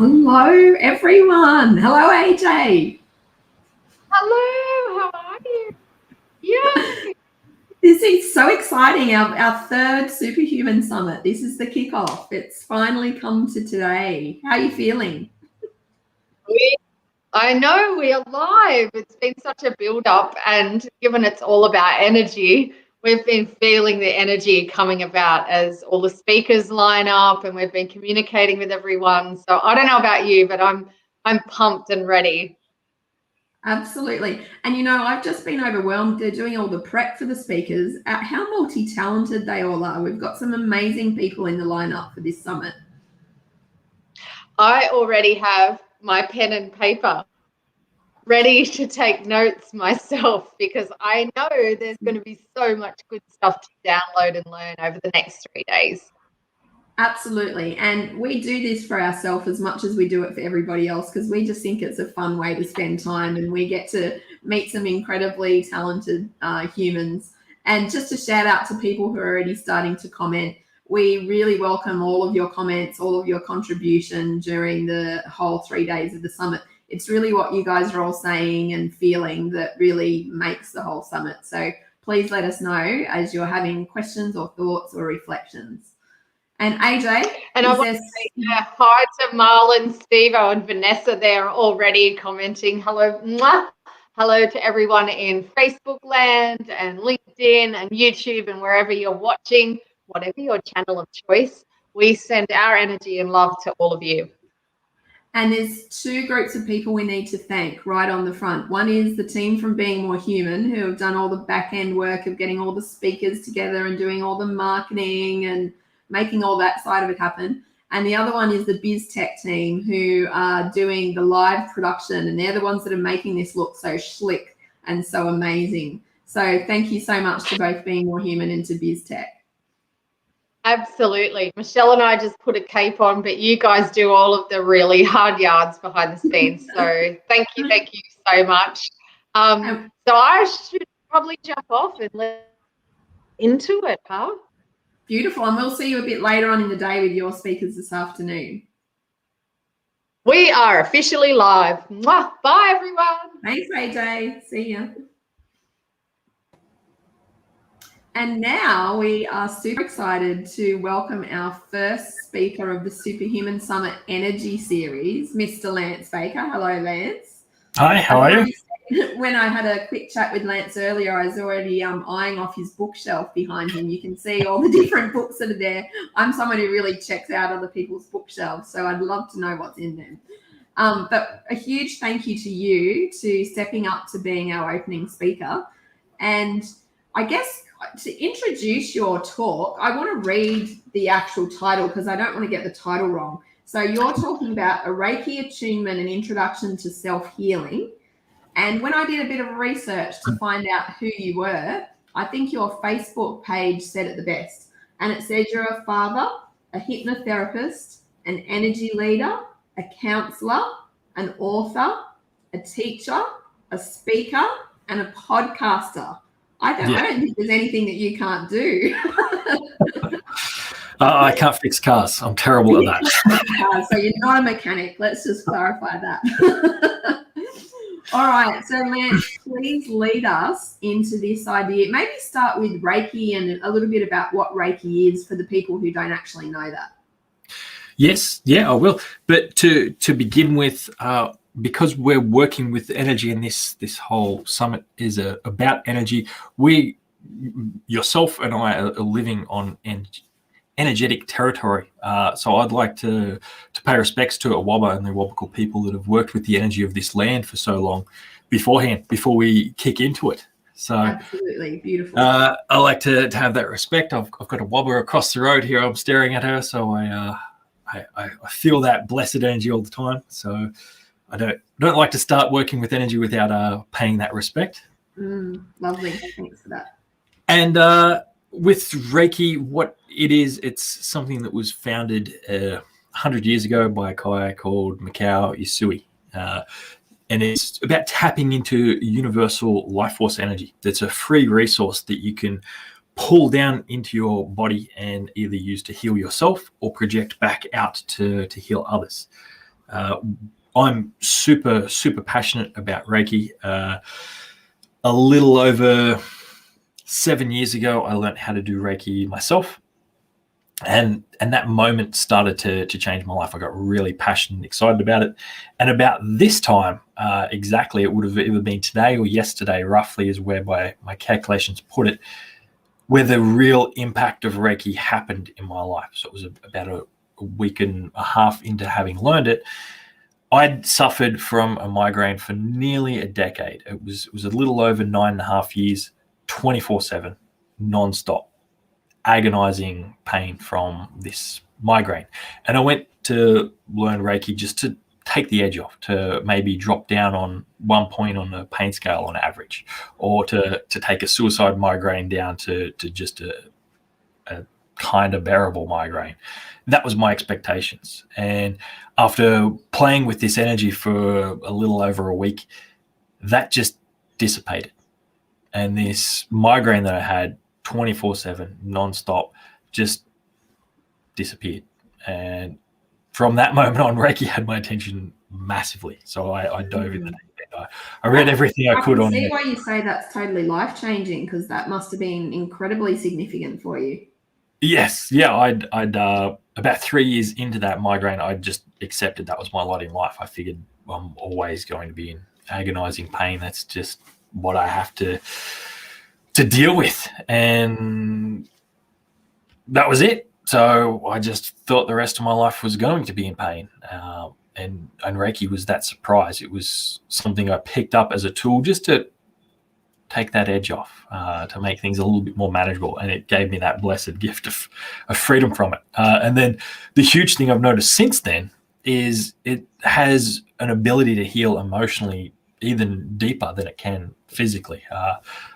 Hello, everyone. Hello, AJ. Hello, how are you? Yeah. This is so exciting. Our third Superhuman Summit. This is the kickoff. It's finally come to today. How are you feeling? I know we're live. It's been such a build-up, and given it's all about energy, we've been feeling the energy coming about as all the speakers line up, and we've been communicating with everyone. So I don't know about you, but I'm pumped and ready. Absolutely. And I've just been overwhelmed. They're doing all the prep for the speakers. How multi-talented they all are. We've got some amazing people in the lineup for this summit. I already have my pen and paper ready to take notes myself, because I know there's going to be so much good stuff to download and learn over the next 3 days. Absolutely. And we do this for ourselves as much as we do it for everybody else, because we just think it's a fun way to spend time, and we get to meet some incredibly talented humans. And just a shout out to people who are already starting to comment. We really welcome all of your comments, all of your contribution during the whole 3 days of the summit. It's really what you guys are all saying and feeling that really makes the whole summit. So please let us know as you're having questions or thoughts or reflections. And AJ, and I want to say hi to Marlon, Steve-O, and Vanessa. They're already commenting. Hello, mwah. Hello to everyone in Facebook land and LinkedIn and YouTube and wherever you're watching, whatever your channel of choice. We send our energy and love to all of you. And there's two groups of people we need to thank right on the front. One is the team from Being More Human, who have done all the back end work of getting all the speakers together and doing all the marketing and making all that side of it happen. And the other one is the BizTech team, who are doing the live production, and they're the ones that are making this look so slick and so amazing. So thank you so much to both Being More Human and to BizTech. Absolutely. Michelle and I just put a cape on, but you guys do all of the really hard yards behind the scenes. So thank you so much. So I should probably jump off and let into it, huh? Beautiful. And we'll see you a bit later on in the day with your speakers this afternoon. We are officially live. Mwah. Bye, everyone. Thanks, AJ. See ya. And now we are super excited to welcome our first speaker of the Superhuman Summit Energy Series, Mr. Lance Baker. Hello, Lance. Hi, how are you? When I had a quick chat with Lance earlier, I was already eyeing off his bookshelf behind him. You can see all the different books that are there. I'm someone who really checks out other people's bookshelves, so I'd love to know what's in them. But a huge thank you to you to stepping up to being our opening speaker. And I guess to introduce your talk, I want to read the actual title because I don't want to get the title wrong. So you're talking about a Reiki attunement and introduction to self-healing. And when I did a bit of research to find out who you were, I think your Facebook page said it the best. And it says you're a father, a hypnotherapist, an energy leader, a counselor, an author, a teacher, a speaker, and a podcaster. I don't think there's anything that you can't do. I can't fix cars. I'm terrible at that. So you're not a mechanic. Let's just clarify that. All right. So Lance, please lead us into this idea. Maybe start with Reiki and a little bit about what Reiki is for the people who don't actually know that. Yes. Yeah, I will. But to begin with, because we're working with energy and this whole summit is about energy, yourself and I are living on energetic territory. So I'd like to pay respects to Awaba and the Awabakal people that have worked with the energy of this land for so long beforehand, before we kick into it. So absolutely beautiful. I like to have that respect. I've got Awaba across the road here. I'm staring at her, so I feel that blessed energy all the time. So I don't like to start working with energy without paying that respect. Lovely. Thanks for that. And with Reiki, what it is, it's something that was founded 100 years ago by a guy called Mikao Usui. And it's about tapping into universal life force energy. That's a free resource that you can pull down into your body and either use to heal yourself or project back out to heal others. I'm super, super passionate about Reiki. A little over 7 years ago, I learned how to do Reiki myself. And that moment started to change my life. I got really passionate and excited about it. And about this time, exactly, it would have either been today or yesterday, roughly, is where my calculations put it, where the real impact of Reiki happened in my life. So it was about a week and a half into having learned it. I'd suffered from a migraine for nearly a decade. It was a little over 9.5 years, 24/7, nonstop, agonizing pain from this migraine. And I went to learn Reiki just to take the edge off, to maybe drop down on 1 point on the pain scale on average, or to take a suicide migraine down to just a kind of bearable migraine. That was my expectations. And after playing with this energy for a little over a week, that just dissipated. And this migraine that I had 24/7, nonstop, just disappeared. And from that moment on, Reiki had my attention massively. So I dove in. I read everything I could on it. I can see why you say that's totally life-changing, because that must have been incredibly significant for you. Yes, yeah. I'd about 3 years into that migraine, I just accepted that was my lot in life. I figured I'm always going to be in agonizing pain. That's just what I have to deal with, and that was it. So I just thought the rest of my life was going to be in pain, and Reiki was that surprise. It was something I picked up as a tool just to take that edge off, to make things a little bit more manageable, and it gave me that blessed gift of freedom from it. And then the huge thing I've noticed since then is it has an ability to heal emotionally even deeper than it can physically.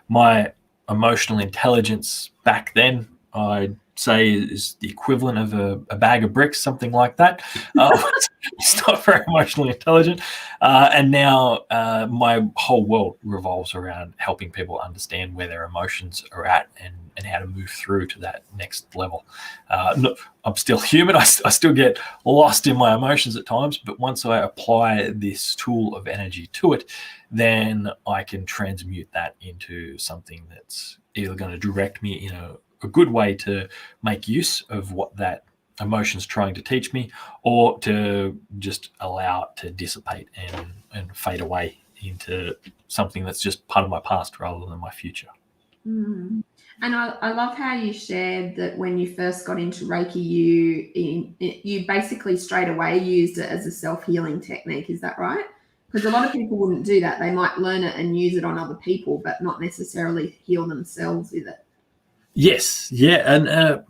My emotional intelligence back then, I'd say, is the equivalent of a bag of bricks, something like that. It's not very emotionally intelligent. And now my whole world revolves around helping people understand where their emotions are at and how to move through to that next level. I'm still human. I still get lost in my emotions at times, but once I apply this tool of energy to it, then I can transmute that into something that's either going to direct me in a good way to make use of what that emotion's trying to teach me, or to just allow it to dissipate and fade away into something that's just part of my past rather than my future. Mm. And I love how you shared that when you first got into Reiki, you basically straight away used it as a self-healing technique. Is that right? Because a lot of people wouldn't do that. They might learn it and use it on other people, but not necessarily heal themselves with it. Yes, yeah, and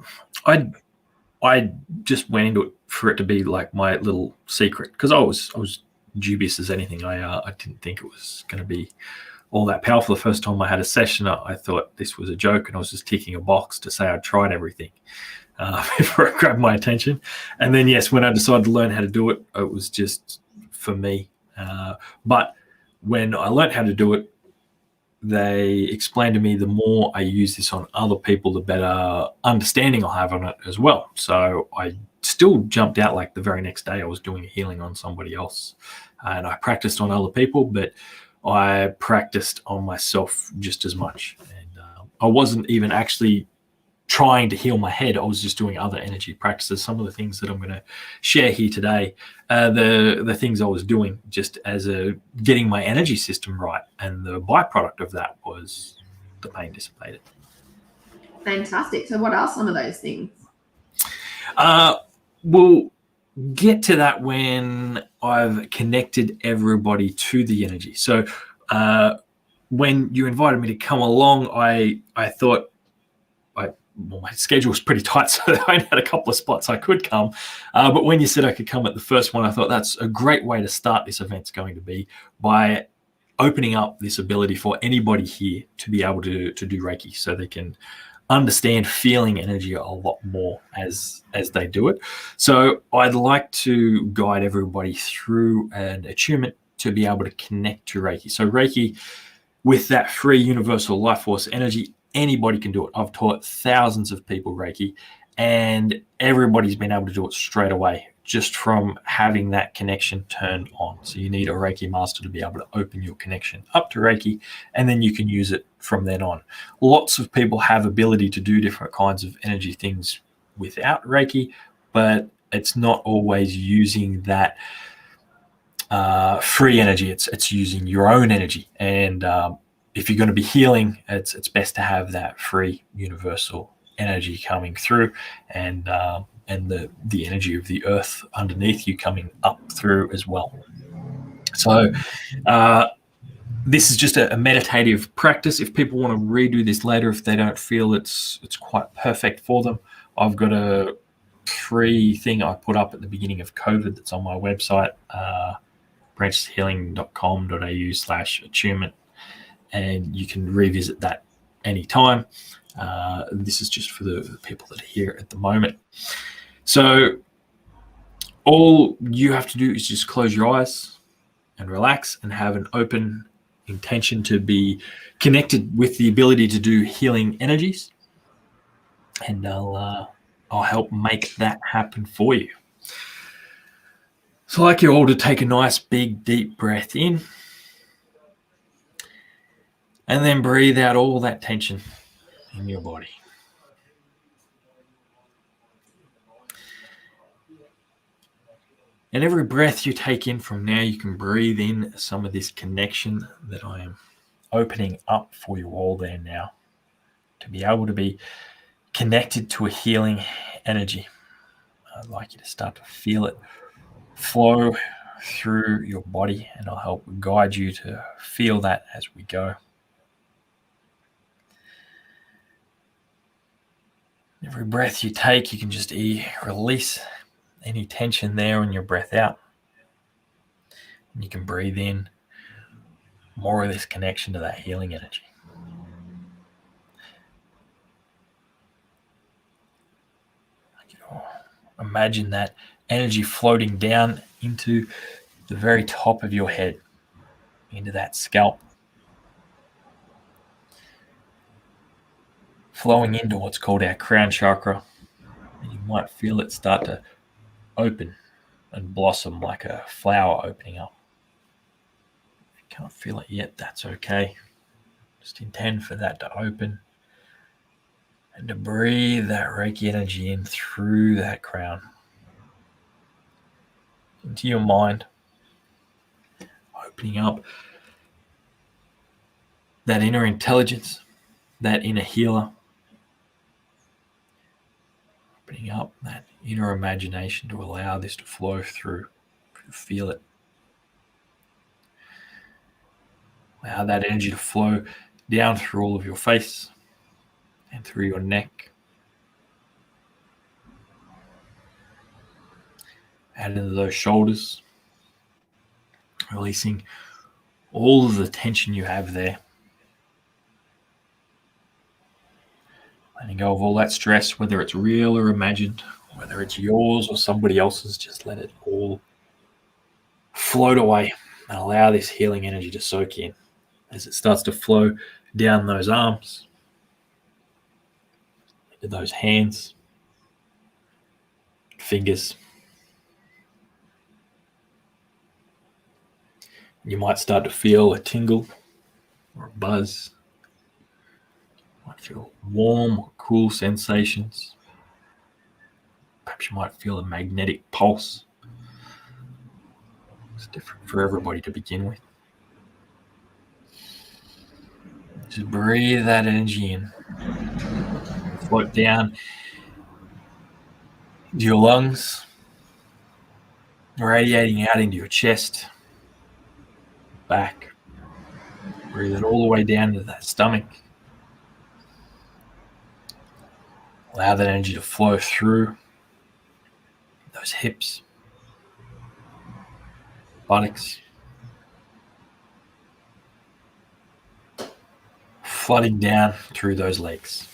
I just went into it for it to be like my little secret, because I was dubious as anything. I didn't think it was going to be all that powerful. The first time I had a session, I thought this was a joke, and I was just ticking a box to say I'd tried everything before it grabbed my attention. And then, yes, when I decided to learn how to do it, it was just for me. But when I learned how to do it, they explained to me the more I use this on other people, the better understanding I'll have on it as well. So I still jumped out like the very next day I was doing a healing on somebody else. And I practiced on other people, but I practiced on myself just as much. And I wasn't even actually trying to heal my head. I was just doing other energy practices. Some of the things that I'm going to share here today, the things I was doing just as getting my energy system right, and the byproduct of that was the pain dissipated. Fantastic. So what are some of those things? We'll get to that when I've connected everybody to the energy. So when you invited me to come along, I thought, my schedule was pretty tight, so I only had a couple of spots I could come. But when you said I could come at the first one, I thought that's a great way to start this event's going to be by opening up this ability for anybody here to be able to do Reiki, so they can understand feeling energy a lot more as they do it. So I'd like to guide everybody through an attunement to be able to connect to Reiki. So Reiki, with that free universal life force energy, anybody can do it. I've taught thousands of people Reiki, and everybody's been able to do it straight away just from having that connection turned on. So you need a Reiki master to be able to open your connection up to Reiki, and then you can use it from then on. Lots of people have ability to do different kinds of energy things without Reiki, but it's not always using that free energy. It's using your own energy. And if you're going to be healing, it's best to have that free universal energy coming through, and the energy of the earth underneath you coming up through as well. So this is just a meditative practice. If people want to redo this later, if they don't feel it's quite perfect for them, I've got a free thing I put up at the beginning of COVID that's on my website, brancheshealing.com.au/attunement, and you can revisit that anytime. This is just for the people that are here at the moment. So all you have to do is just close your eyes and relax and have an open intention to be connected with the ability to do healing energies. And I'll help make that happen for you. So I'd like you all to take a nice big deep breath in, and then breathe out all that tension in your body. And every breath you take in from now, you can breathe in some of this connection that I am opening up for you all there now, to be able to be connected to a healing energy. I'd like you to start to feel it flow through your body, and I'll help guide you to feel that as we go. Every breath you take, you can just release any tension there on your breath out. And you can breathe in more of this connection to that healing energy. Imagine that energy floating down into the very top of your head, into that scalp, flowing into what's called our crown chakra. And you might feel it start to open and blossom like a flower opening up. If you can't feel it yet, that's okay. Just intend for that to open and to breathe that Reiki energy in through that crown into your mind, opening up that inner intelligence, that inner healer, opening up that inner imagination to allow this to flow through. Feel it. Allow that energy to flow down through all of your face and through your neck. Out into those shoulders, releasing all of the tension you have there. Letting go of all that stress, whether it's real or imagined, whether it's yours or somebody else's, just let it all float away and allow this healing energy to soak in as it starts to flow down those arms, into those hands, fingers. You might start to feel a tingle or a buzz. You might feel warm or cool sensations. Perhaps you might feel a magnetic pulse. It's different for everybody to begin with. Just breathe that energy in. Float down into your lungs, radiating out into your chest, back. Breathe it all the way down to that stomach. Allow that energy to flow through those hips, buttocks, flooding down through those legs,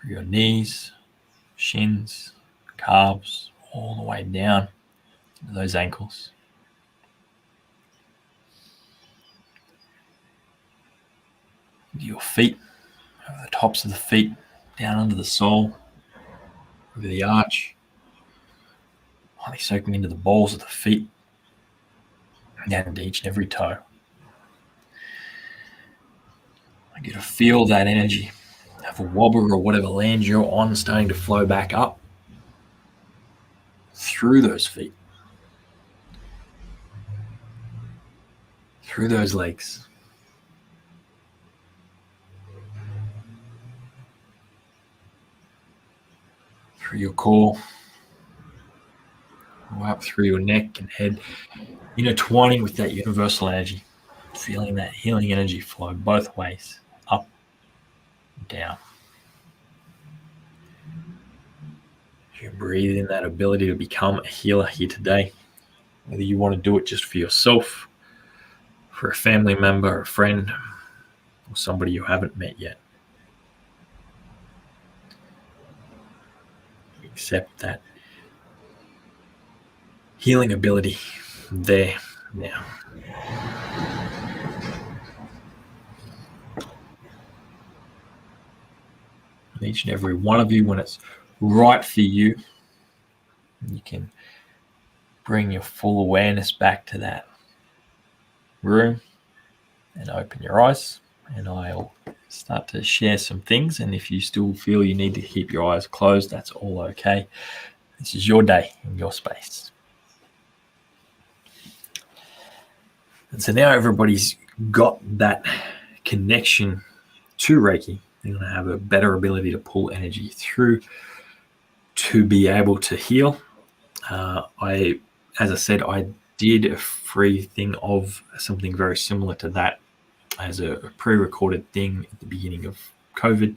through your knees, shins, calves, all the way down to those ankles. Your feet, over the tops of the feet, down under the sole, over the arch, lightly soaking into the balls of the feet, down into each and every toe. I get to feel that energy, have a wobble or whatever land you're on starting to flow back up through those feet, through those legs, through your core, up through your neck and head, intertwining with that universal energy, feeling that healing energy flow both ways, up and down. You breathe in that ability to become a healer here today, whether you want to do it just for yourself, for a family member, a friend, or somebody you haven't met yet. Accept that healing ability there now. Each and every one of you, when it's right for you, you can bring your full awareness back to that room and open your eyes, and I'll start to share some things. And if you still feel you need to keep your eyes closed, that's all okay. This is your day in your space. And so now everybody's got that connection to Reiki. You're going to have a better ability to pull energy through to be able to heal. As I said, I did a free thing of something very similar to that as a pre-recorded thing at the beginning of COVID.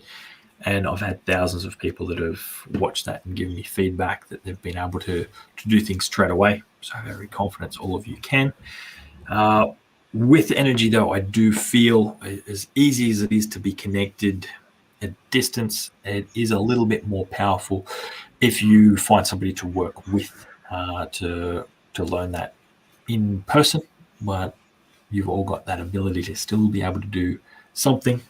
And I've had thousands of people that have watched that and given me feedback that they've been able to do things straight away. So I'm very confident all of you can. With energy, though, I do feel as easy as it is to be connected at distance, it is a little bit more powerful if you find somebody to work with to learn that in person. But you've all got that ability to still be able to do something.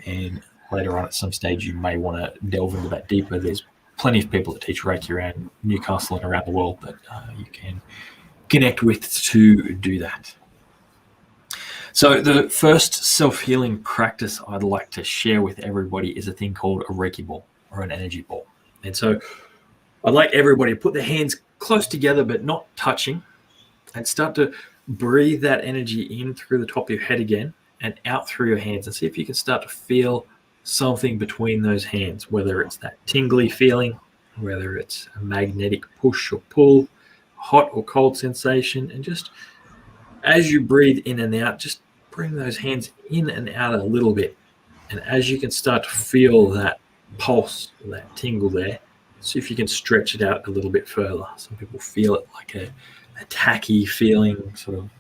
And later on at some stage, you may want to delve into that deeper. There's plenty of people that teach Reiki around Newcastle and around the world that you can connect with to do that. So the first self-healing practice I'd like to share with everybody is a thing called a Reiki ball or an energy ball. And so I'd like everybody to put their hands close together but not touching, and start to breathe that energy in through the top of your head again and out through your hands, and see if you can start to feel something between those hands, whether it's that tingly feeling, whether it's a magnetic push or pull, hot or cold sensation. And just as you breathe in and out, just bring those hands in and out a little bit. And as you can start to feel that pulse, that tingle there, see if you can stretch it out a little bit further. Some people feel it like a tacky feeling, sort of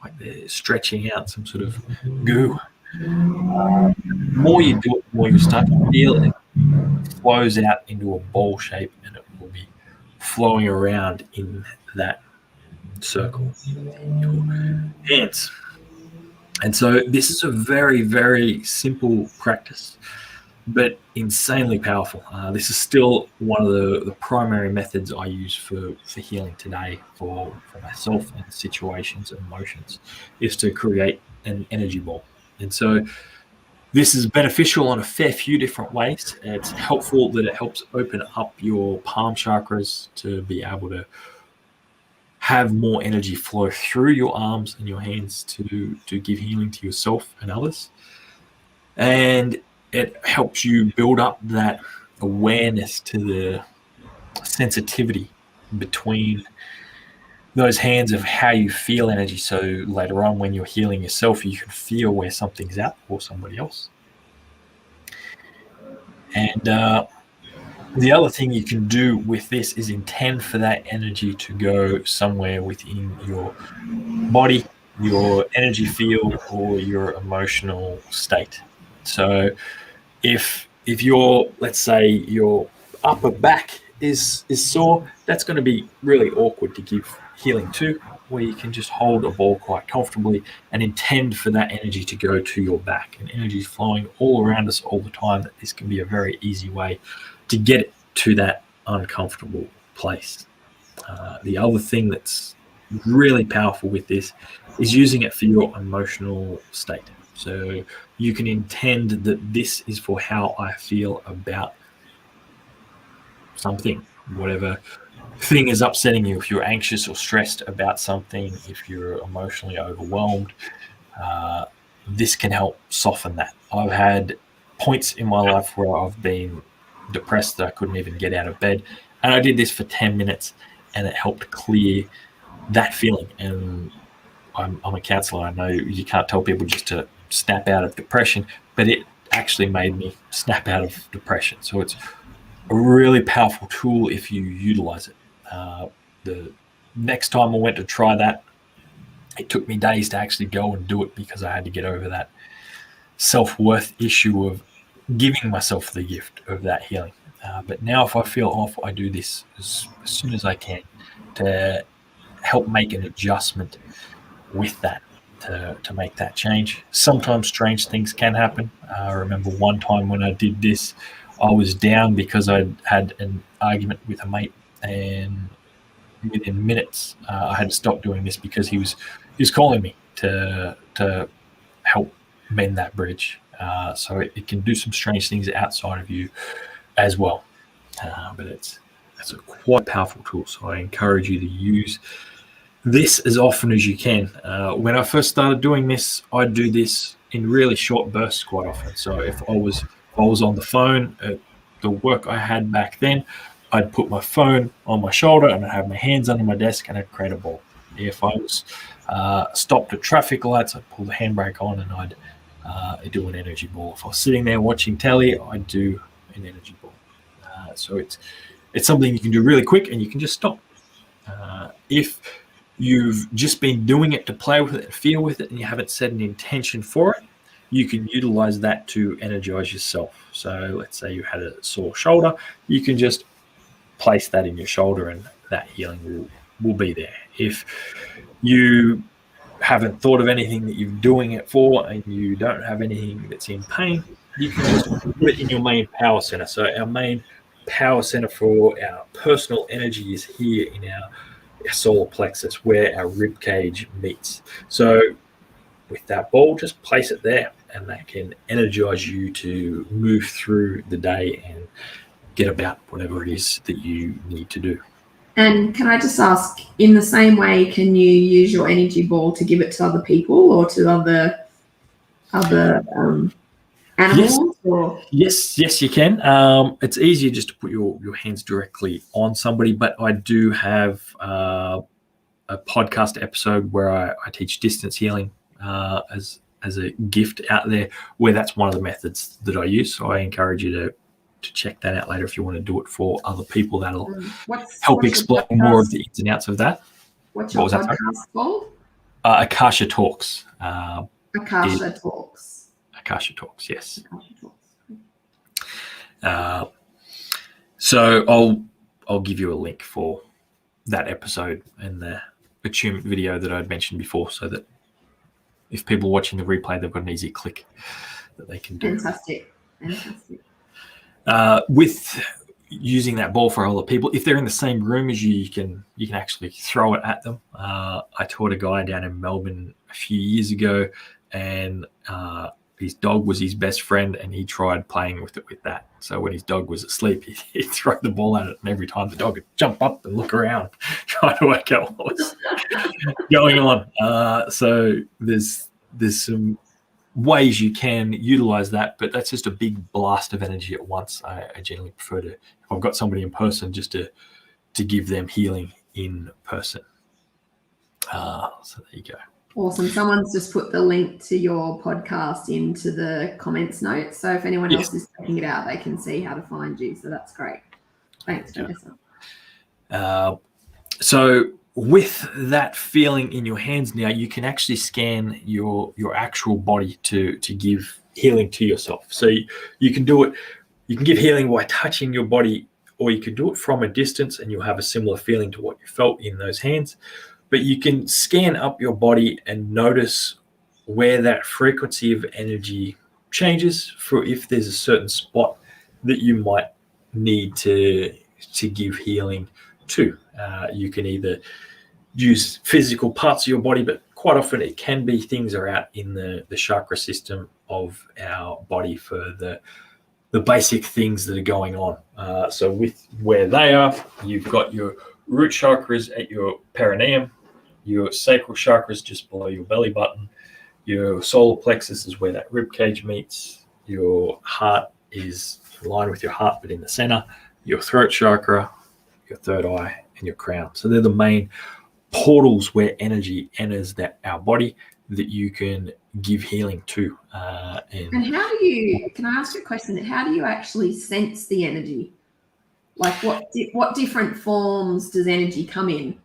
like they're stretching out some sort of goo. The more you do it, the more you start to feel it. It flows out into a ball shape, and it will be flowing around in that circle in your hands. And so this is a very, very simple practice, but insanely powerful. This is still one of the primary methods I use for healing today for myself and situations and emotions, is to create an energy ball. And so this is beneficial in a fair few different ways. It's helpful that it helps open up your palm chakras to be able to have more energy flow through your arms and your hands to give healing to yourself and others. And it helps you build up that awareness to the sensitivity between those hands of how you feel energy. So later on, when you're healing yourself, you can feel where something's out for somebody else. And the other thing you can do with this is intend for that energy to go somewhere within your body, your energy field, or your emotional state. So if your, let's say your upper back is sore, that's going to be really awkward to give Healing 2, where you can just hold a ball quite comfortably and intend for that energy to go to your back. And energy is flowing all around us all the time. That this can be a very easy way to get it to that uncomfortable place. The other thing that's really powerful with this is using it for your emotional state. So you can intend that this is for how I feel about something, whatever thing is upsetting you. If you're anxious or stressed about something, if you're emotionally overwhelmed, this can help soften that. I've had points in my life where I've been depressed that I couldn't even get out of bed, and I did this for 10 minutes and it helped clear that feeling. And I'm a counselor. I know you can't tell people just to snap out of depression, but it actually made me snap out of depression. So it's a really powerful tool if you utilize it. The next time I went to try that, it took me days to actually go and do it because I had to get over that self-worth issue of giving myself the gift of that healing. But now if I feel off, I do this as soon as I can to help make an adjustment with that, to make that change. Sometimes strange things can happen. I remember one time when I did this, I was down because I'd had an argument with a mate, and within minutes I had to stop doing this because he was calling me to help mend that bridge. So it can do some strange things outside of you as well. But it's a quite powerful tool. So I encourage you to use this as often as you can. When I first started doing this, I'd do this in really short bursts quite often. So if I was on the phone at the work I had back then, I'd put my phone on my shoulder and I'd have my hands under my desk and I'd create a ball. If I was stopped at traffic lights, I'd pull the handbrake on and I'd do an energy ball. If I was sitting there watching telly, I'd do an energy ball. So it's something you can do really quick and you can just stop. If you've just been doing it to play with it and feel with it and you haven't set an intention for it, you can utilize that to energize yourself. So let's say you had a sore shoulder, you can just place that in your shoulder and that healing will be there. If you haven't thought of anything that you're doing it for and you don't have anything that's in pain, you can just put it in your main power center. So our main power center for our personal energy is here in our solar plexus, where our rib cage meets. So with that ball, just place it there and that can energize you to move through the day and get about whatever it is that you need to do. And can I just ask, in the same way, can you use your energy ball to give it to other people or to other animals? Yes, you can. It's easier just to put your hands directly on somebody, but I do have a podcast episode where I teach distance healing as a gift out there, where that's one of the methods that I use. So I encourage you to check that out later if you want to do it for other people. That'll help explain more of the ins and outs of that. What's your podcast called? Akasha Talks. Akasha Talks. Akasha Talks, yes. Akasha Talks. So I'll give you a link for that episode and the attunement video that I'd mentioned before, so that if people are watching the replay, they've got an easy click that they can do. Fantastic. With using that ball for other people, if they're in the same room as you can actually throw it at them. I taught a guy down in Melbourne a few years ago, and his dog was his best friend, and he tried playing with it with that. So when his dog was asleep, he'd throw the ball at it, and every time the dog would jump up and look around, trying to work out what was going on. So there's some ways you can utilize that, but that's just a big blast of energy at once. I generally prefer to, if I've got somebody in person, just to give them healing in person. So there you go. Awesome. Someone's just put the link to your podcast into the comments notes. So if anyone else is checking it out, they can see how to find you. So that's great. Thanks, Vanessa. So with that feeling in your hands now, you can actually scan your actual body to give healing to yourself. So you can do it. You can give healing by touching your body or you could do it from a distance and you'll have a similar feeling to what you felt in those hands. But you can scan up your body and notice where that frequency of energy changes, for if there's a certain spot that you might need to give healing to. You can either use physical parts of your body, but quite often it can be things are out in the chakra system of our body for the basic things that are going on. So with where they are, you've got your root chakras at your perineum, your sacral chakras just below your belly button, your solar plexus is where that rib cage meets, your heart is in line with your heart but in the center, your throat chakra, your third eye, and your crown. So they're the main portals where energy enters our body that you can give healing to. And how do you, can I ask you a question? How do you actually sense the energy? Like what different forms does energy come in?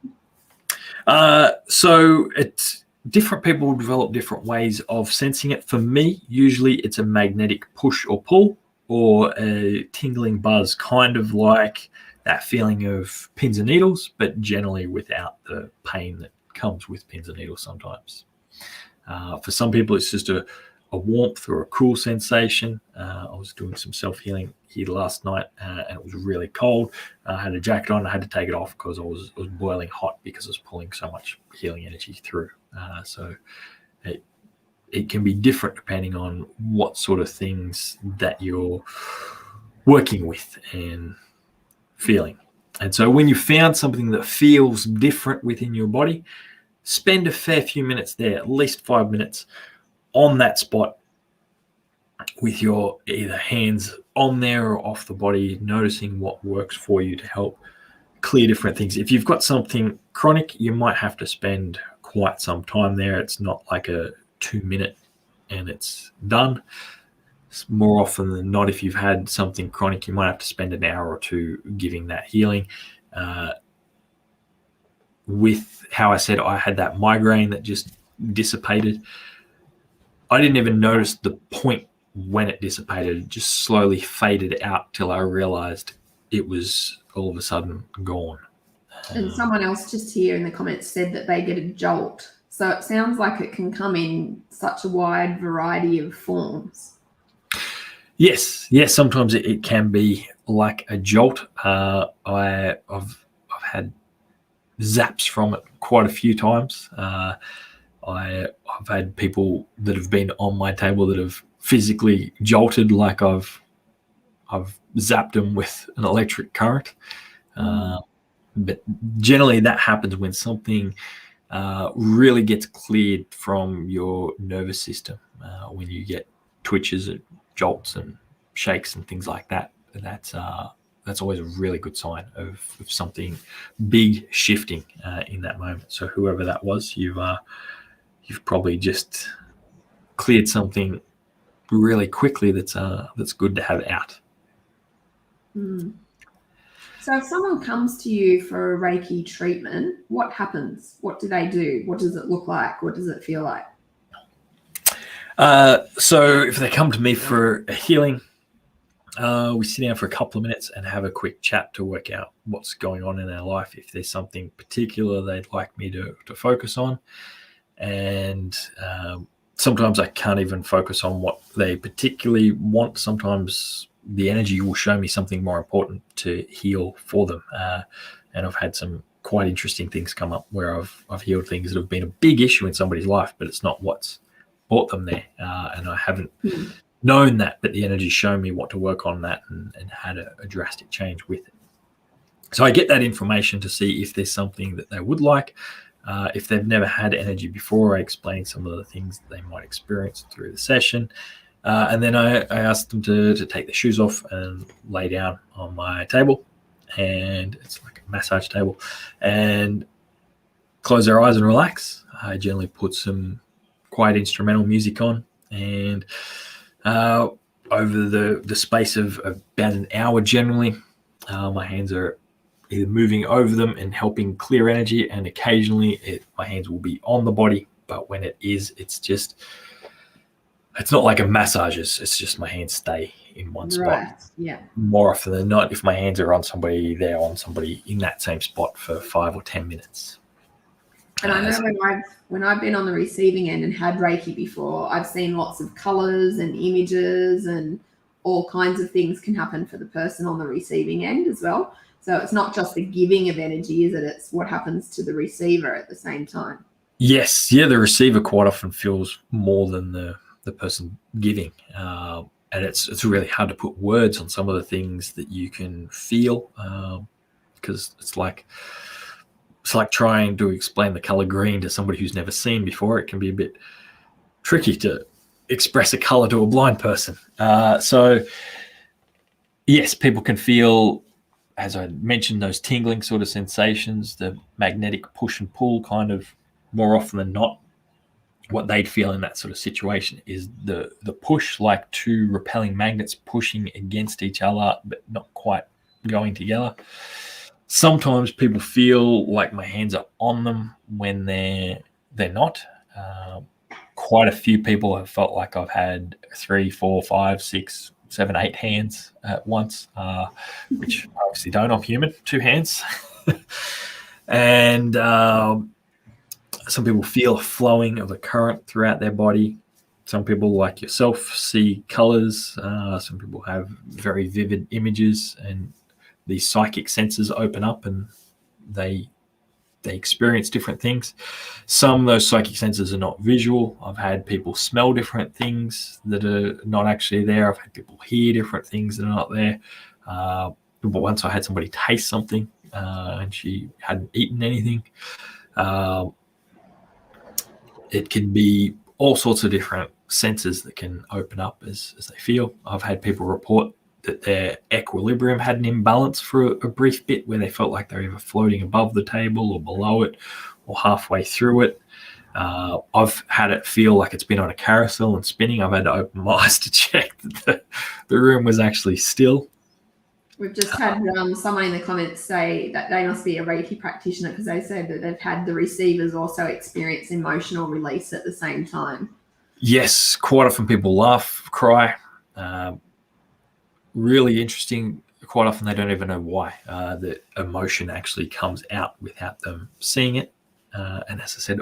So it's different people develop different ways of sensing it. For me, usually it's a magnetic push or pull, or a tingling buzz, kind of like that feeling of pins and needles, but generally without the pain that comes with pins and needles sometimes. For some people, it's just a warmth or a cool sensation. I was doing some self-healing here last night, and it was really cold. I had a jacket on. I had to take it off because I was boiling hot because I was pulling so much healing energy through. So it can be different depending on what sort of things that you're working with and feeling. And so when you found something that feels different within your body, spend a fair few minutes there, at least 5 minutes on that spot with your either hands on there or off the body, noticing what works for you to help clear different things. If you've got something chronic, you might have to spend quite some time there. It's not like a 2 minute and it's done. More often than not, if you've had something chronic, you might have to spend an hour or two giving that healing. With how I said I had that migraine that just dissipated, I didn't even notice the point when it dissipated. It just slowly faded out till I realized it was all of a sudden gone. And someone else just here in the comments said that they get a jolt. So it sounds like it can come in such a wide variety of forms. Yes. Sometimes it can be like a jolt. I've had zaps from it quite a few times. I've had people that have been on my table that have physically jolted, like I've zapped them with an electric current. But generally that happens when something really gets cleared from your nervous system. When you get twitches and jolts and shakes and things like that, that's always a really good sign of something big shifting in that moment. So whoever that was, you've probably just cleared something really quickly that's good to have out. So if someone comes to you for a Reiki treatment, what happens? What do they do? What does it look like? What does it feel like? So if they come to me for a healing, we sit down for a couple of minutes and have a quick chat to work out what's going on in their life, if there's something particular they'd like me to focus on. And sometimes I can't even focus on what they particularly want. Sometimes the energy will show me something more important to heal for them. And I've had some quite interesting things come up where I've healed things that have been a big issue in somebody's life, but it's not what's brought them there. And I haven't known that, but the energy's shown me what to work on that and had a drastic change with it. So I get that information to see if there's something that they would like. If they've never had energy before, I explain some of the things that they might experience through the session. And then I ask them to take their shoes off and lay down on my table. And it's like a massage table. And close their eyes and relax. I generally put some quiet instrumental music on. And over the space of about an hour generally, my hands are either moving over them and helping clear energy, and occasionally my hands will be on the body, but when it is, it's not like a massage, it's just my hands stay in one spot. Right. Yeah. More often than not, if my hands are on somebody, they're on somebody in that same spot for 5 or 10 minutes. And I know when I've been on the receiving end and had Reiki before, I've seen lots of colors and images, and all kinds of things can happen for the person on the receiving end as well. So it's not just the giving of energy, is it? It's what happens to the receiver at the same time. Yes, yeah, the receiver quite often feels more than the person giving, and it's really hard to put words on some of the things that you can feel, because it's like trying to explain the color green to somebody who's never seen before. It can be a bit tricky to express a color to a blind person. So yes, people can feel, as I mentioned, those tingling sort of sensations, the magnetic push and pull kind of. More often than not, what they'd feel in that sort of situation is the push, like two repelling magnets pushing against each other, but not quite going together. Sometimes people feel like my hands are on them when they're not. Quite a few people have felt like I've had 3, 4, 5, 6, 7, 8 hands at once, which I obviously don't. I'm human, 2 hands. And some people feel a flowing of a current throughout their body. Some people, like yourself, see colors. Some people have very vivid images, and these psychic senses open up and they experience different things. Some of those psychic senses are not visual. I've had people smell different things that are not actually there. I've had people hear different things that are not there. But once I had somebody taste something, and she hadn't eaten anything. It can be all sorts of different senses that can open up as they feel. I've had people report that their equilibrium had an imbalance for a brief bit, where they felt like they're either floating above the table or below it or halfway through it. I've had it feel like it's been on a carousel and spinning. I've had to open my eyes to check that the room was actually still. We've just had someone in the comments say that they must be a Reiki practitioner, because they said that they've had the receivers also experience emotional release at the same time. Yes, quite often people laugh, cry. Really interesting. Quite often they don't even know why. The emotion actually comes out without them seeing it. And as I said,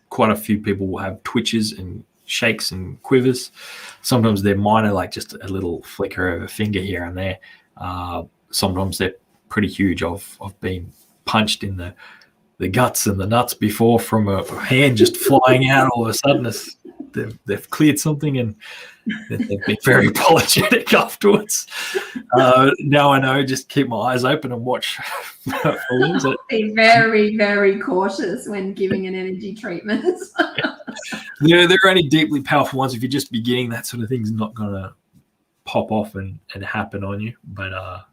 quite a few people will have twitches and shakes and quivers. Sometimes they're minor, like just a little flicker of a finger here and there. Sometimes they're pretty huge. I've been punched in the guts and the nuts before from a hand just flying out all of a sudden. They've cleared something and they've been very apologetic afterwards. Now I know, just keep my eyes open and watch for wings. Be very, very cautious when giving an energy treatment. Yeah, they're only deeply powerful ones. If you're just beginning, that sort of thing's not going to pop off and happen on you. But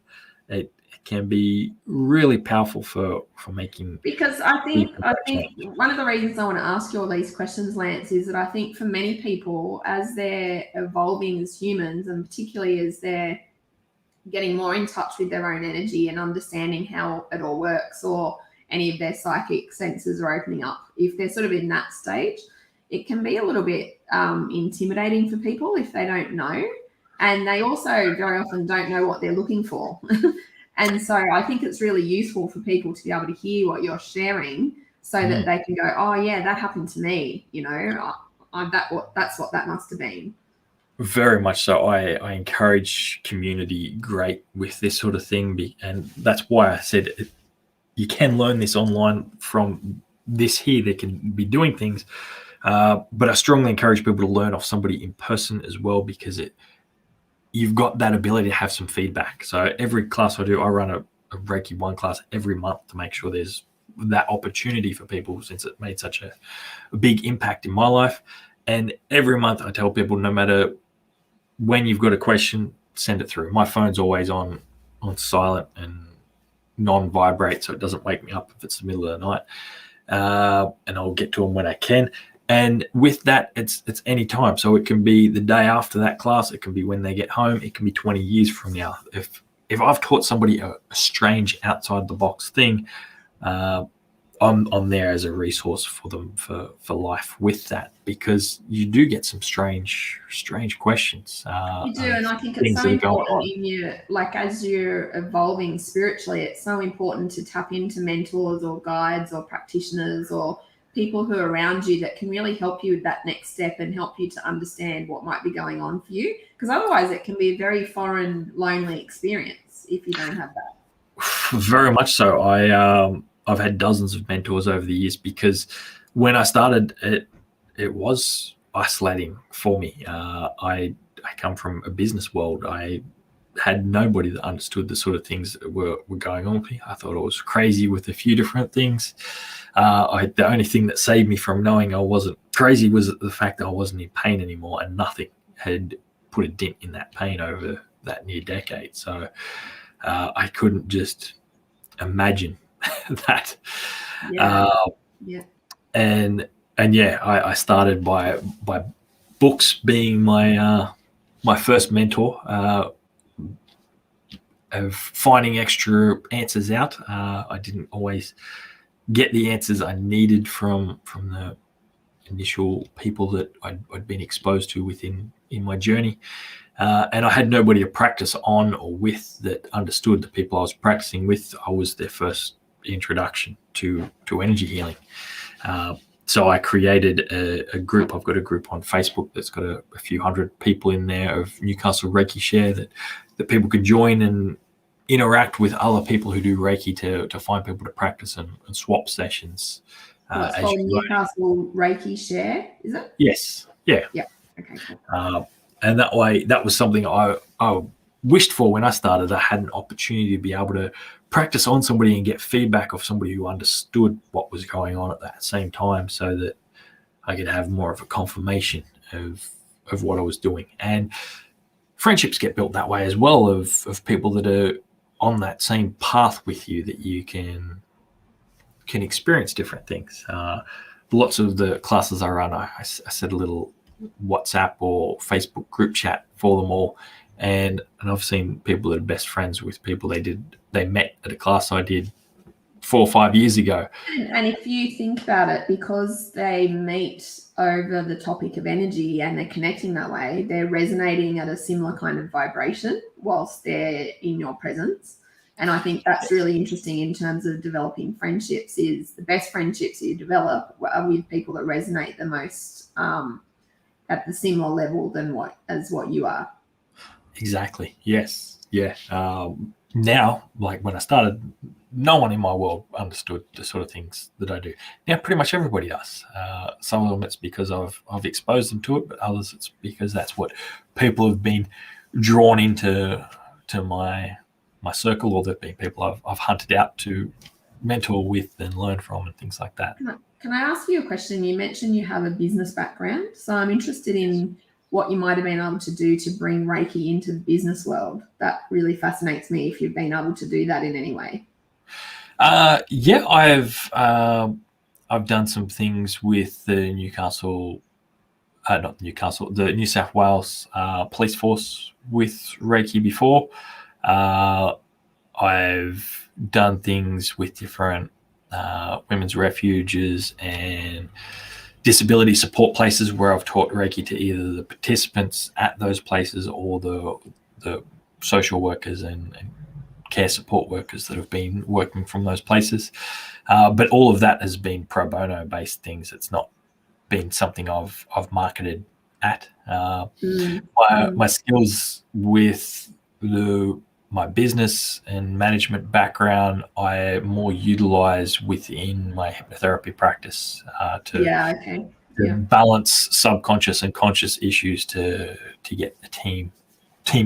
it can be really powerful for making. Because I think one of the reasons I want to ask you all these questions, Lance, is that I think for many people, as they're evolving as humans, and particularly as they're getting more in touch with their own energy and understanding how it all works, or any of their psychic senses are opening up, if they're sort of in that stage, it can be a little bit intimidating for people if they don't know. And they also very often don't know what they're looking for. And so I think it's really useful for people to be able to hear what you're sharing, so that they can go, oh, yeah, that happened to me. You know, that's what that must have been. Very much so. I encourage community great with this sort of thing. And that's why I said you can learn this online from this here. They can be doing things. But I strongly encourage people to learn off somebody in person as well, because you've got that ability to have some feedback. So every class I do, I run a Reiki 1 class every month to make sure there's that opportunity for people, since it made such a big impact in my life. And every month I tell people, no matter when you've got a question, send it through. My phone's always on silent and non-vibrate, so it doesn't wake me up if it's the middle of the night. And I'll get to them when I can. And with that, it's any time. So it can be the day after that class. It can be when they get home. It can be 20 years from now. If I've taught somebody a strange outside the box thing, I'll I'm there as a resource for them for life with that, because you do get some strange questions. You do, and I think it's things so that are going important on. in your, like, as you're evolving spiritually, it's so important to tap into mentors or guides or practitioners or people who are around you that can really help you with that next step and help you to understand what might be going on for you. Because otherwise it can be a very foreign, lonely experience if you don't have that. Very much so. I've had dozens of mentors over the years, because when I started, it was isolating for me. I come from a business world. I had nobody that understood the sort of things that were going on with me. I thought I was crazy with a few different things. The only thing that saved me from knowing I wasn't crazy was the fact that I wasn't in pain anymore, and nothing had put a dent in that pain over that near decade. So I couldn't just imagine that. Yeah. And yeah, I started by books being my my first mentor, of finding extra answers out. I didn't always get the answers I needed from the initial people that I'd been exposed to in my journey. And I had nobody to practice on or with that understood the people I was practicing with. I was their first introduction to energy healing. So I created a group. I've got a group on Facebook that's got a few hundred people in there of Newcastle Reiki Share that people can join and interact with other people who do Reiki to find people to practice and swap sessions. It's called Newcastle Reiki Share, is it? Yes. Yeah. Yeah. Okay, cool. And that way, that was something I wished for when I started. I had an opportunity to be able to practice on somebody and get feedback of somebody who understood what was going on at that same time, so that I could have more of a confirmation of what I was doing. And friendships get built that way as well, of people that are on that same path with you, that you can experience different things. Lots of the classes I run, I set a little WhatsApp or Facebook group chat for them all, and I've seen people that are best friends with people they met at a class I did 4 or 5 years ago. And if you think about it, because they meet over the topic of energy and they're connecting that way, they're resonating at a similar kind of vibration whilst they're in your presence. And I think that's really interesting in terms of developing friendships. Is the best friendships you develop are with people that resonate the most at the similar level as what you are. Exactly. Yes. Yeah. Now, like when I started, no one in my world understood the sort of things that I do. Now, pretty much everybody does. Some of them it's because I've exposed them to it, but others it's because that's what people have been drawn into my circle, or they've been people I've hunted out to mentor with and learn from and things like that. Can I ask you a question? You mentioned you have a business background, so I'm interested in what you might have been able to do to bring Reiki into the business world. That really fascinates me, if you've been able to do that in any way. Yeah, I've done some things with the the New South Wales police force with Reiki before. I've done things with different women's refuges and disability support places where I've taught Reiki to either the participants at those places or the social workers and care support workers that have been working from those places. But all of that has been pro bono based things. It's not been something I've marketed at. My skills with my business and management background, I more utilize within my hypnotherapy practice to balance subconscious and conscious issues to get a team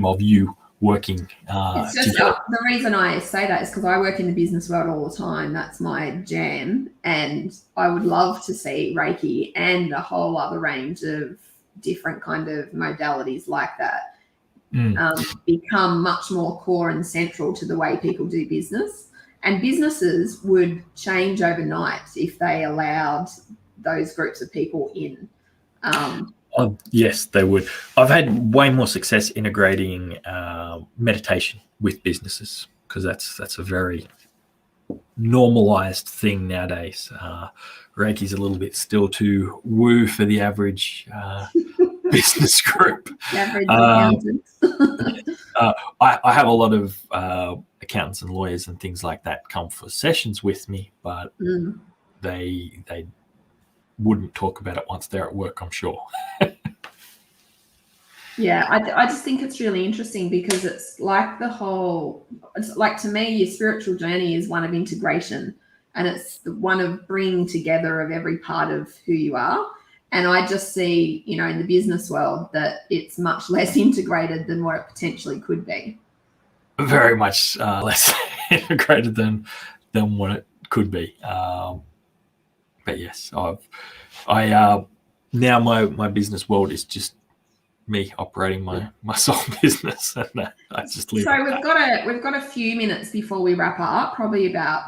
of you working it's just the reason I say that is because I work in the business world all the time. That's my jam, and I would love to see Reiki and a whole other range of different kind of modalities like that become much more core and central to the way people do business. And businesses would change overnight if they allowed those groups of people in. Yes, they would. I've had way more success integrating meditation with businesses, because that's a very normalized thing nowadays. Reiki's a little bit still too woo for the average business group. The average accountant. I have a lot of accountants and lawyers and things like that come for sessions with me, but they wouldn't talk about it once they're at work, I'm sure. Yeah, I just think it's really interesting because it's like to me, your spiritual journey is one of integration, and it's one of bringing together of every part of who you are. And I just see, in the business world that it's much less integrated than what it potentially could be. Very much less integrated than what it could be. But yes, I now my business world is just me operating my sole business, and I just leave. So we've got a few minutes before we wrap up, probably about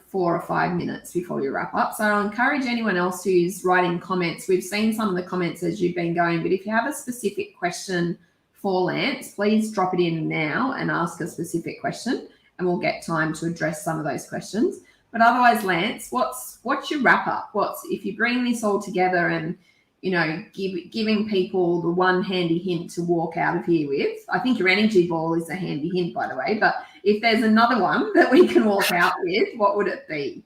4 or 5 minutes before we wrap up. So I'll encourage anyone else who's writing comments. We've seen some of the comments as you've been going, but if you have a specific question for Lance, please drop it in now and ask a specific question, and we'll get time to address some of those questions. But otherwise, Lance, what's your wrap up? If you bring this all together and giving people the one handy hint to walk out of here with? I think your energy ball is a handy hint, by the way, but if there's another one that we can walk out with, what would it be?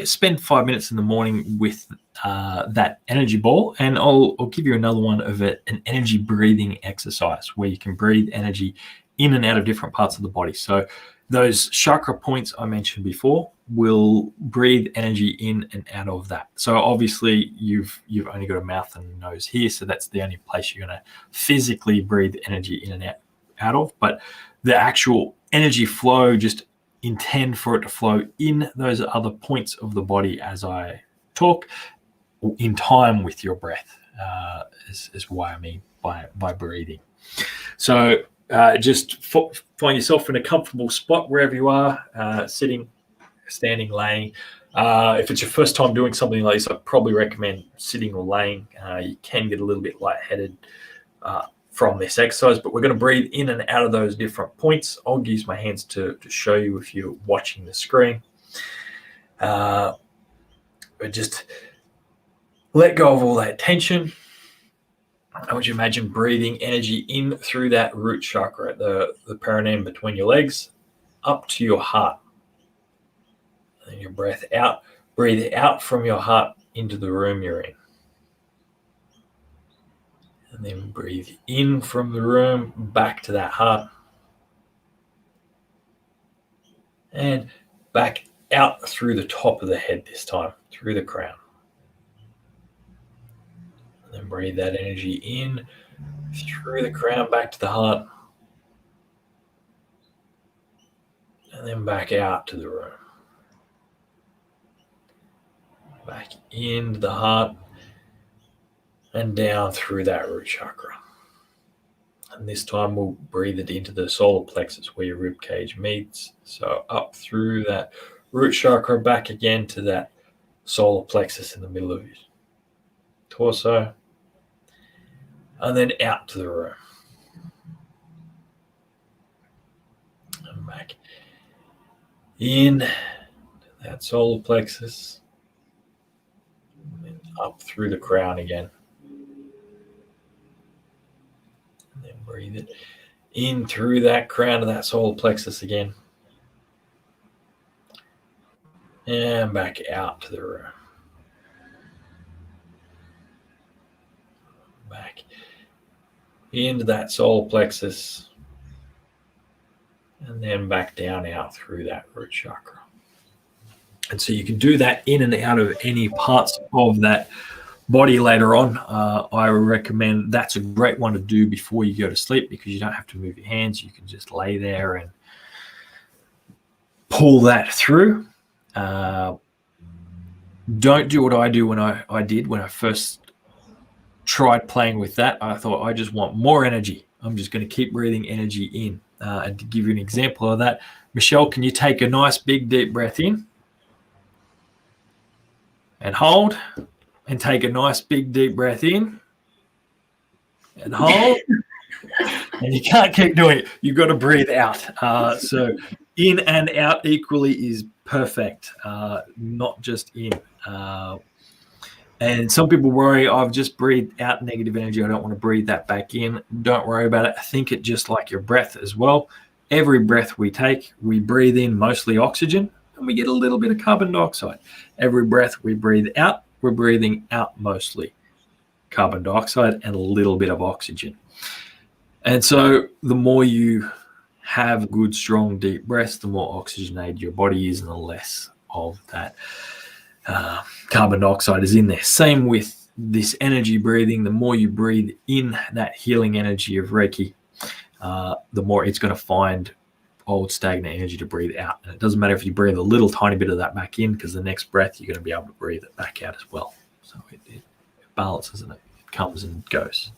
Spend 5 minutes in the morning with that energy ball, and I'll give you another one of an energy breathing exercise where you can breathe energy in and out of different parts of the body. So those chakra points I mentioned before will breathe energy in and out of that. So obviously you've only got a mouth and a nose here, so that's the only place you're going to physically breathe energy in and out of. But the actual energy flow, just intend for it to flow in those other points of the body as I talk, in time with your breath, is what I mean by breathing. So just find yourself in a comfortable spot wherever you are, sitting, standing, laying. If it's your first time doing something like this, I'd probably recommend sitting or laying. You can get a little bit lightheaded from this exercise, but we're going to breathe in and out of those different points. I'll use my hands to show you if you're watching the screen. But just let go of all that tension. I want you to imagine breathing energy in through that root chakra, the perineum between your legs, up to your heart. And your breath out. Breathe out from your heart into the room you're in. And then breathe in from the room back to that heart. And back out through the top of the head this time, through the crown. And then breathe that energy in through the crown back to the heart. And then back out to the room. Back into the heart and down through that root chakra. And this time we'll breathe it into the solar plexus where your rib cage meets. So up through that root chakra, back again to that solar plexus in the middle of your torso. And then out to the room. And back in to that solar plexus. And then up through the crown again. And then breathe it in through that crown of that solar plexus again. And back out to the room. Back into that solar plexus. And then back down out through that root chakra. And so you can do that in and out of any parts of that body later on. I recommend that's a great one to do before you go to sleep because you don't have to move your hands. You can just lay there and pull that through. Don't do what I do when I did when I first tried playing with that. I thought I just want more energy. I'm just going to keep breathing energy in. And to give you an example of that, Michelle, can you take a nice big deep breath in and hold, and take a nice big deep breath in and hold? And you can't keep doing it. You've got to breathe out. So in and out equally is perfect, not just in. And some people worry, I've just breathed out negative energy. I don't want to breathe that back in. Don't worry about it. Think it just like your breath as well. Every breath we take, we breathe in mostly oxygen and we get a little bit of carbon dioxide. Every breath we breathe out, we're breathing out mostly carbon dioxide and a little bit of oxygen. And so the more you have good, strong, deep breaths, the more oxygenated your body is and the less of that carbon dioxide is in there. Same with this energy breathing. The more you breathe in that healing energy of Reiki, the more it's going to find old stagnant energy to breathe out. And it doesn't matter if you breathe a little tiny bit of that back in, because the next breath you're going to be able to breathe it back out as well. So it balances and it comes and goes.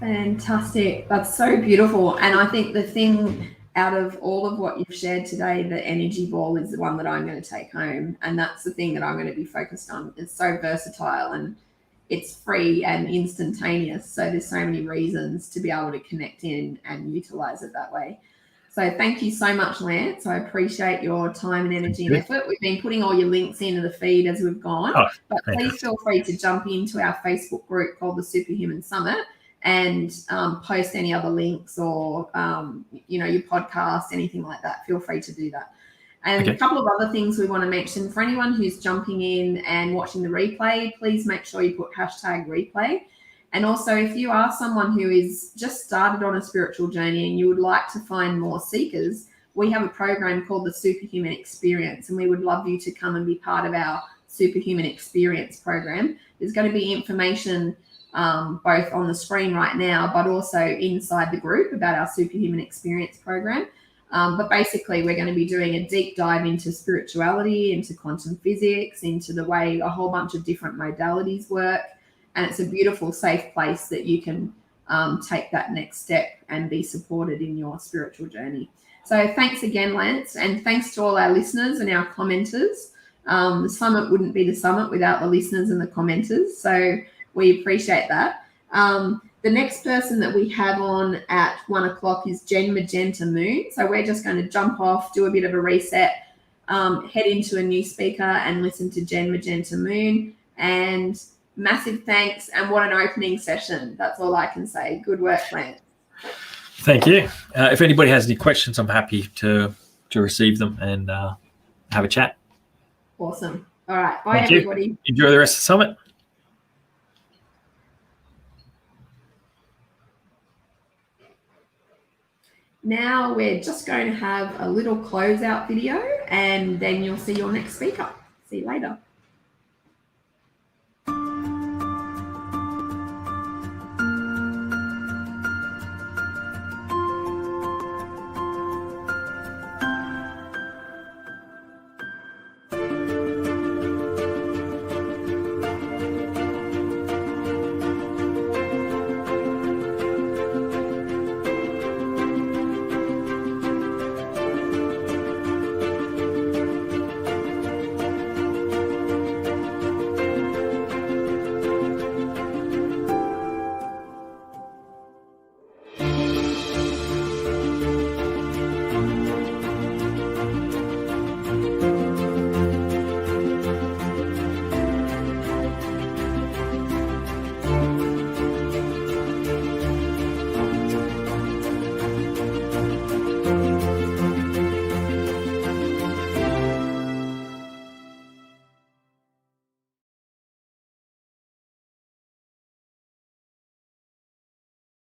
Fantastic. That's so beautiful. And I think the thing out of all of what you've shared today, the energy ball is the one that I'm going to take home. And that's the thing that I'm going to be focused on. It's so versatile and it's free and instantaneous. So there's so many reasons to be able to connect in and utilize it that way. So thank you so much, Lance. I appreciate your time and energy and effort. We've been putting all your links into the feed as we've gone, but please feel free to jump into our Facebook group called the Superhuman Summit and post any other links or, your podcast, anything like that. Feel free to do that. And a couple of other things we want to mention for anyone who's jumping in and watching the replay, please make sure you put #replay. And also, if you are someone who is just started on a spiritual journey and you would like to find more seekers, we have a program called the Superhuman Experience, and we would love you to come and be part of our Superhuman Experience program. There's going to be information both on the screen right now, but also inside the group about our Superhuman Experience program. But basically, we're going to be doing a deep dive into spirituality, into quantum physics, into the way a whole bunch of different modalities work. And it's a beautiful, safe place that you can take that next step and be supported in your spiritual journey. So thanks again, Lance, and thanks to all our listeners and our commenters. The summit wouldn't be the summit without the listeners and the commenters, so we appreciate that. The next person that we have on at 1 o'clock is Jen Magenta Moon. So we're just going to jump off, do a bit of a reset, head into a new speaker and listen to Jen Magenta Moon. And massive thanks, and what an opening session. That's all I can say. Good work, Lance. Thank you. If anybody has any questions, I'm happy to receive them and have a chat. Awesome. All right. Bye, Thank everybody. You. Enjoy the rest of the summit. Now we're just going to have a little closeout video, and then you'll see your next speaker. See you later.